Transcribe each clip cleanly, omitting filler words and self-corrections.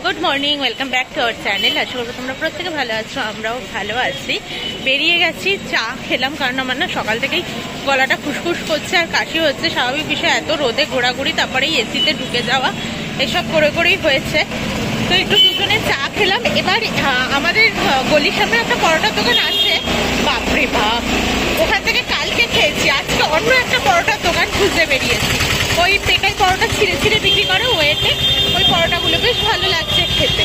Good morning, welcome back to our channel. আশা করবো তোমরা প্রত্যেকে ভালো আছো, আমরাও ভালো আছি। বেরিয়ে গেছি, চা খেলাম, কারণ আমার না সকাল থেকেই গলাটা খুসখুস করছে আর কাশি হচ্ছে। স্বাভাবিক বিষয়, এত রোদে ঘোরাঘুরি, তারপরে এসিতে ঢুকে যাওয়া, এসব করে করেই হয়েছে। তো একটু দুজনে চা খেলাম। এবার আমাদের গলির সামনে একটা পরোটার দোকান আছে, বাপরে বাপ, ওখান থেকে কালকে খেয়েছি, আজকে অন্য একটা পরোটার দোকান খুঁজে বেরিয়েছি। ওই পেটাই পরোটা ছিঁড়ে ছিঁড়ে বিক্রি করে ওয়েতে, ওই পরোটাগুলো বেশ ভালো লাগছে খেতে।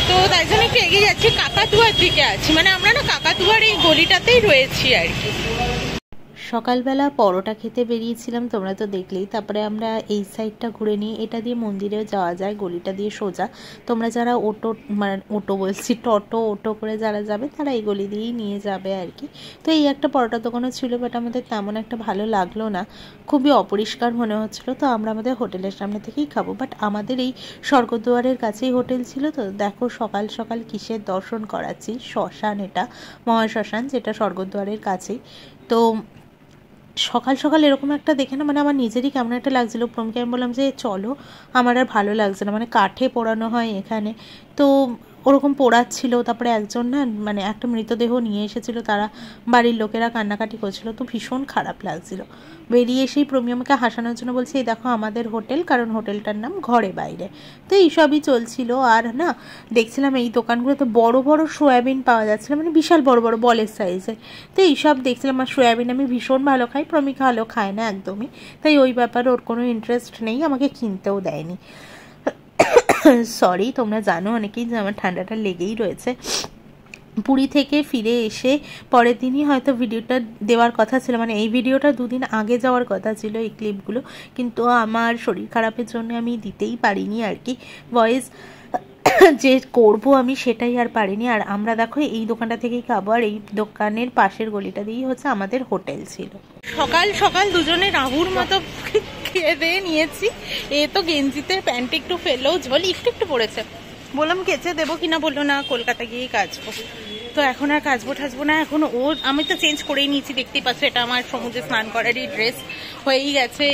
তো তাই জন্য একটু এগিয়ে যাচ্ছি, কাকাতুয়ার দিকে আছি, মানে আমরা না কাকাতুয়ার এই গলিটাতেই রয়েছি আর কি। সকালবেলা পরোটা খেতে বেরিয়েছিলাম, তোমরা তো দেখলেই। তারপরে আমরা এই সাইডটা ঘুরে নিই, এটা দিয়ে মন্দিরেও যাওয়া যায়, গলিটা দিয়ে সোজা। তোমরা যারা টোটো করে যারা যাবে তারা এই গলি দিয়েই নিয়ে যাবে আর কি। তো এই একটা পরোটা দোকানও ছিল, বাট আমাদের তেমন একটা ভালো লাগলো না, খুবই অপরিষ্কার মনে হচ্ছিলো। তো আমরা আমাদের হোটেলের সামনে থেকেই খাবো, বাট আমাদের এই স্বর্গদ্বারের কাছেই হোটেল ছিল। তো দেখো সকাল সকাল কিসের দর্শন করাচ্ছি, শ্মশান, এটা মহাশ্মশান, যেটা স্বর্গদ্বারের কাছেই। তো সকাল সকাল এরকম একটা দেখে না, মানে আমার নিজেরই কেমন একটা লাগছিলো। প্রমকে আমি বললাম যে চলো, আমার আর ভালো লাগছে না, মানে কাঠে পোড়ানো হয় এখানে, তো ওরকম পোড়াচ্ছিল। তারপরে একজন না, মানে একটা মৃতদেহ নিয়ে এসেছিলো, তারা বাড়ির লোকেরা কান্নাকাটি করছিল, তো ভীষণ খারাপ লাগছিল। বেরিয়ে এসেই প্রমি আমাকে হাসানোর জন্য বলছে, এই দেখো আমাদের হোটেল, কারণ হোটেলটার নাম ঘরে বাইরে। তো এইসবই চলছিল। আর না দেখছিলাম এই দোকানগুলোতে বড় বড় সয়াবিন পাওয়া যাচ্ছিলো, মানে বিশাল বড় বড় বলের সাইজে। তো এইসব দেখছিলাম, আর সয়াবিন আমি ভীষণ ভালো খাই, প্রমি ভালো খায় না একদমই, তাই ওই ব্যাপারে ওর কোনো ইন্টারেস্ট নেই, আমাকে কিনতেও দেয়নি। সরি, তোমরা জানো অনেকেই যে আমার ঠান্ডাটা লেগেই রয়েছে। পুরী থেকে ফিরে এসে পরের দিনই হয়তো ভিডিওটা দেওয়ার কথা ছিল, মানে এই ভিডিওটা দুদিন আগে যাওয়ার কথা ছিল, এই ক্লিপগুলো, কিন্তু আমার শরীর খারাপের জন্য আমি দিতেই পারিনি আর কি ভয়েস, যে করবো আমি সেটাই আর পারিনি। আর আমরা দেখো এই দোকানটা থেকেই খাবো, আর এই দোকানের পাশের গলিটা দিয়েই হচ্ছে আমাদের হোটেল ছিল। সকাল সকাল দুজনে রাহুর মতো খেয়ে দিয়ে নিয়েছি। এ তো গেঞ্জিতে প্যান্ট একটু ফেললেও জল একটু একটু পড়েছে, বললাম কেচে দেবো কিনা, বললো না কলকাতা গিয়ে কাচবো। তো এখন আর কাচবো ঠাচবো না, এখন আমি তো চেঞ্জ করেই নিয়েছি, দেখতেই পাচ্ছ, এটা আমার সমুদ্রে স্নান করারই ড্রেস হয়েই গেছে,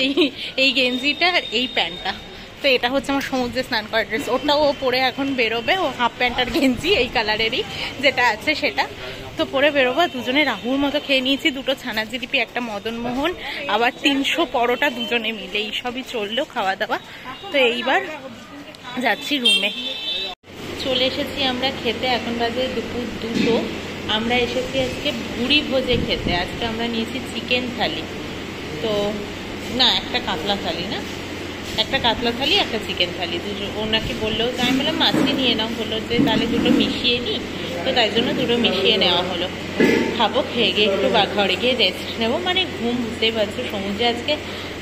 এই গেঞ্জিটা আর এই প্যান্টটা। তো এটা হচ্ছে আমার সমুদ্রে স্নান করার ড্রেস, ওটাও ও পরে এখন বেরোবে, ও হাফ প্যান্ট আর গেঞ্জি এই কালারেরই যেটা আছে সেটা তো পরে বেরোবো। দুজনে রাহুর মতো খেয়ে নিয়েছি, দুটো ছানার জিলিপি, একটা মদনমোহন, আবার 300 পরোটা দুজনে মিলে, এইসবই চললো খাওয়া দাওয়া। তো এইবার যাচ্ছি রুমে। চলে এসেছি আমরা খেতে, এখন বাজে দুপুর 2টো। আমরা এসেছি আজকে ভুড়ি ভোজে খেতে। আজকে আমরা নিয়েছি চিকেন থালি, তো না একটা কাতলা থালি, না একটা কাতলা থালি, একটা চিকেন থালি, দুটো। ওনাকে বললো, আমি বললাম মাছই নিয়ে নাও, বললো যে তাহলে দুটো মিশিয়ে নিই, তো তাই জন্য দুটো মিশিয়ে নেওয়া হলো। খাবো, খেয়ে গিয়ে একটু ঘরে গিয়ে রেস্ট নেবো, মানে ঘুম, বুঝতেই পারছো, সমুদ্রে আজকে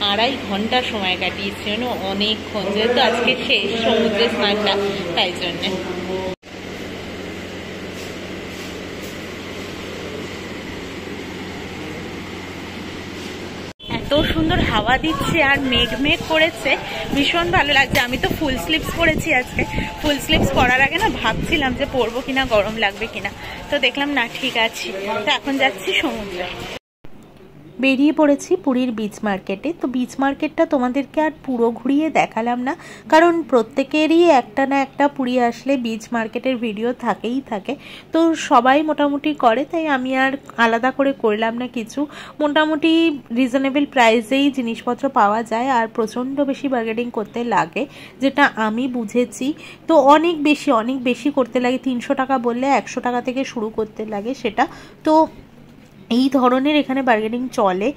2.5 ঘন্টা সময় কাটিয়েছি, মানে অনেকক্ষণ, যেহেতু আজকে শেষ সমুদ্রে স্নানটা, তাই জন্যে। এত সুন্দর হাওয়া দিচ্ছে আর মেঘ মেঘ করেছে, ভীষণ ভালো লাগছে। আমি তো ফুল স্লিভস পরেছি আজকে। ফুল স্লিভস পরার আগে না ভাবছিলাম যে পরবো কিনা, গরম লাগবে কিনা, তো দেখলাম না ঠিক আছে। তো এখন যাচ্ছি সমুদ্রে। বেরিয়ে পড়েছি পুরীর বিচ মার্কেটে। তো বিচ মার্কেটটা তোমাদেরকে আর পুরো ঘুরিয়ে দেখালাম না, কারণ প্রত্যেকেরই একটা না একটা পুরী আসলে বিচ মার্কেটের ভিডিও থাকেই থাকে, তো সবাই মোটামুটি করে, তাই আমি আর আলাদা করে করলাম না কিছু। মোটামুটি রিজনেবল প্রাইসেই জিনিসপত্র পাওয়া যায়, আর প্রচণ্ড বেশি বার্গেনিং করতে লাগে, যেটা আমি বুঝেছি। তো অনেক বেশি করতে লাগে, 300 টাকা বললে 100 টাকা থেকে শুরু করতে লাগে সেটা। তো এই ধরনের এখানে বার্গেনিং চলে,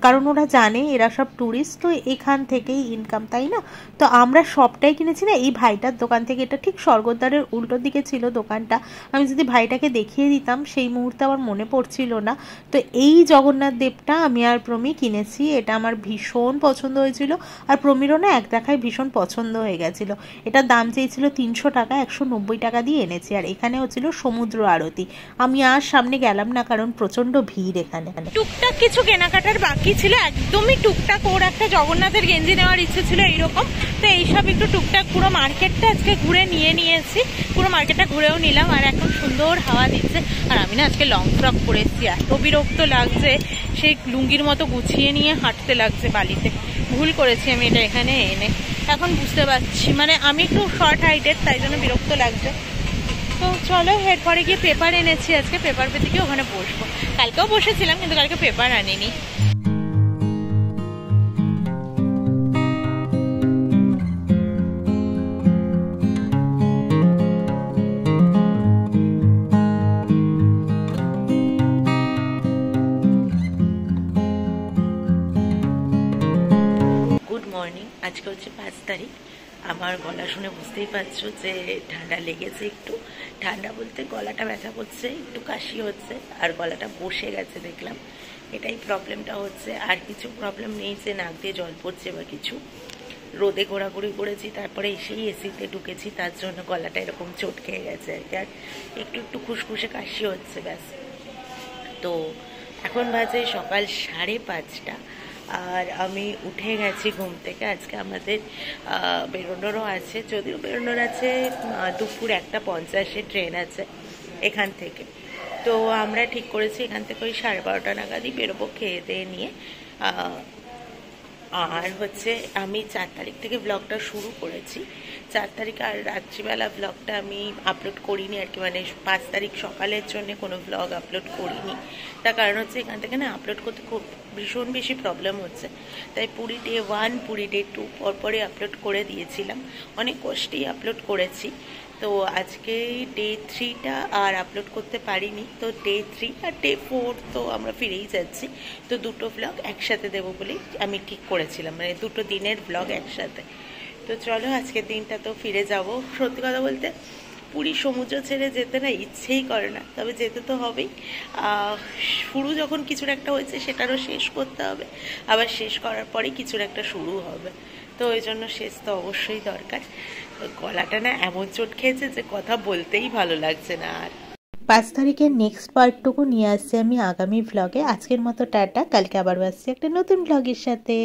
কারণ ওরা জানে এরা সব ট্যুরিস্ট, তো এখান থেকেই ইনকাম, তাই না। তো আমরা সবটাই কিনেছি না এই ভাইটার দোকান থেকে, এটা ঠিক স্বর্গদ্বারের উল্টো দিকে ছিল দোকানটা। আমি যদি ভাইটাকে দেখিয়ে দিতাম, সেই মুহূর্তে আমার মনে পড়ছিল না। তো এই জগন্নাথ দেবটা আমি আর প্রমি কিনেছি, এটা আমার ভীষণ পছন্দ হয়েছিল, আর প্রমিরও না এক দেখায় ভীষণ পছন্দ হয়ে গেছিল। এটার দাম চেয়েছিল 300 টাকা, 190 টাকা দিয়ে এনেছি। আর এখানে হচ্ছিল সমুদ্র আরতি। আমি আর সামনে গেলাম না, কারণ প্রচন্ড ভিড় এখানে। টুকটাক কিছু কেনাকাটার বাকি ছিল, একদমই টুকটাক। ওর একটা জগন্নাথের গেঞ্জি নেওয়ার ইচ্ছে ছিল এইরকম, তো এইসব একটু টুকটাক পুরো মার্কেটটা আজকে ঘুরে নিয়েছি, পুরো মার্কেটটা ঘুরেও নিলাম। আর এখন সুন্দর হাওয়া দিচ্ছে, আর আমি না আজকে লং ফ্রক পরে এসেছি, এত বিরক্ত লাগছে, সেই লুঙ্গির মতো গুছিয়ে নিয়ে হাঁটতে লাগছে বালিতে। ভুল করেছি আমি এটা এখানে এনে। এখন বুঝতে পারছি, মানে আমি একটু শর্ট হাইটের, তাই জন্য বিরক্ত লাগছে। তো চলো, এরপরে গিয়ে পেপার এনেছি, আজকে পেপার পেতে গিয়ে ওখানে বসবো। কালকেও বসেছিলাম কিন্তু কালকে পেপার আনিনি। Good morning. আজকে হচ্ছে 5 তারিখ। আমার গলা শুনে বুঝতেই পারছো যে ঠান্ডা লেগেছে একটু। ঠান্ডা বলতে গলাটা ব্যথা করছে, একটু কাশি হচ্ছে, আর গলাটা বসে গেছে দেখলাম, এটাই প্রবলেমটা হচ্ছে। আর কিছু প্রবলেম নেই যে নাক দিয়ে জল পড়ছে বা কিছু। রোদে ঘোরাঘুরি করেছি, তারপরে এসেই এসিতে ঢুকেছি, তার জন্য গলাটা এরকম চোট খেয়ে গেছে আর কি। আর একটু একটু খুসখুসে কাশি হচ্ছে, ব্যাস। তো এখন বাজে সকাল 5:30, আর আমি উঠে গেছি ঘুম থেকে। আজকে আমাদের বেরোনোরও আছে, যদিও বেরোনোর আছে দুপুর 1:50 ট্রেন আছে এখান থেকে। তো আমরা ঠিক করেছি এখান থেকে ওই 12:30 নাগাদই বেরোবো, খেয়ে দিয়ে নিয়ে। আর হচ্ছে আমি 4 তারিখ থেকে ব্লগটা শুরু করেছি। 4 তারিখ আর রাত্রিবেলা ব্লগটা আমি আপলোড করিনি আর কি, মানে 5 তারিখ সকালের জন্য কোনো ব্লগ আপলোড করিনি। তার কারণ হচ্ছে এখান থেকে না আপলোড করতে খুব ভীষণ বেশি প্রবলেম হচ্ছে, তাই পুরী ডে 1 পুরী ডে 2 পরপরই আপলোড করে দিয়েছিলাম, অনেক কষ্টেই আপলোড করেছি। তো আজকে ডে 3টা আর আপলোড করতে পারিনি। তো ডে 3 আর ডে 4 তো আমরা ফিরেই যাচ্ছি, তো দুটো ব্লগ একসাথে দেবো বলেই আমি ঠিক করেছিলাম, মানে দুটো দিনের ব্লগ একসাথে। তো চলো, আজকের দিনটা তো ফিরে যাব। সত্যি কথা বলতে পুরী সমুদ্র ছেড়ে যেতে না ইচ্ছেই করে না, তবে যেতে তো হবেই। শুরু যখন কিছুর একটা হয়েছে সেটারও শেষ করতে হবে, আবার শেষ করার পরেই কিছুর একটা শুরু হবে, তো ওই জন্য শেষ তো অবশ্যই দরকার। গলাটা না এমন চোট খেয়েছে যে কথা বলতেই ভালো লাগছে না আর। 5 তারিখের নেক্সট পার্টটুকু নিয়ে আসছি আমি আগামী ভ্লগে। আজকের মতো টাটা, কালকে আবার আসছি একটা নতুন ভ্লগের সাথে।